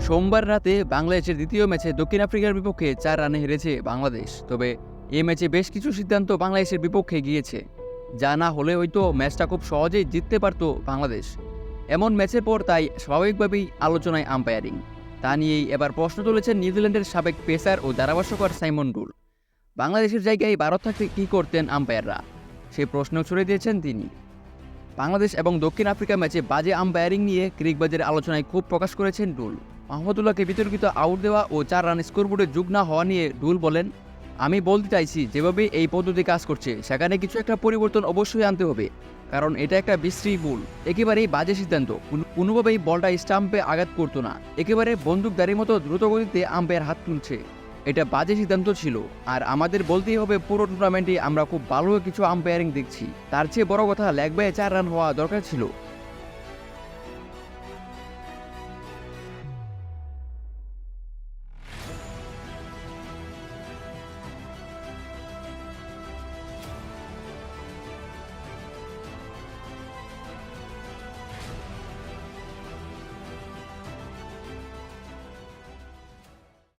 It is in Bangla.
সোমবার রাতে বাংলাদেশের দ্বিতীয় ম্যাচে দক্ষিণ আফ্রিকার বিপক্ষে 4 রানে হেরেছে বাংলাদেশ। তবে এই ম্যাচে বেশ কিছু সিদ্ধান্ত বাংলাদেশের বিপক্ষে গিয়েছে, যা না হলে হয়তো ম্যাচটা খুব সহজেই জিততে পারত বাংলাদেশ। এমন ম্যাচের পর তাই স্বাভাবিকভাবেই আলোচনায় আম্পায়ারিং। তা নিয়েই এবার প্রশ্ন তুলেছেন নিউজিল্যান্ডের সাবেক পেসার ও ধারাভাষ্যকার সাইমন রুল। বাংলাদেশের জায়গায় ভারত থাকতে কী করতেন আম্পায়াররা, সেই প্রশ্ন ছুড়ে দিয়েছেন তিনি। বাংলাদেশ এবং দক্ষিণ আফ্রিকা ম্যাচে বাজে আম্পায়ারিং নিয়ে ক্রিকবাজের আলোচনায় ক্ষোভ প্রকাশ করেছেন ডুল। মাহমুদুল্লাহকে বিতর্কিত আউট দেওয়া ও 4 রান স্কোরবোর্ডে যোগ না হওয়া নিয়ে ডুল বলেন, আমি বলতে চাইছি যেভাবে এই পদ্ধতি কাজ করছে সেখানে কিছু একটা পরিবর্তন অবশ্যই আনতে হবে, কারণ এটা একটা বিশ্রী ভুল, একেবারেই বাজে সিদ্ধান্ত। কোনোভাবেই বলটা স্টাম্পে আঘাত করতো না, একেবারে বন্দুকধারীর মতো দ্রুতগতিতে আম্পায়ার হাত তুলছে। এটা বাজে সিদ্ধান্ত ছিল। আর আমাদের বলতেই হবে, পুরো টুর্নামেন্টে আমরা খুব ভালো কিছু আম্পায়ারিং দেখছি। তার চেয়ে বড় কথা, লেগ বাই 4 রান হওয়া দরকার ছিল।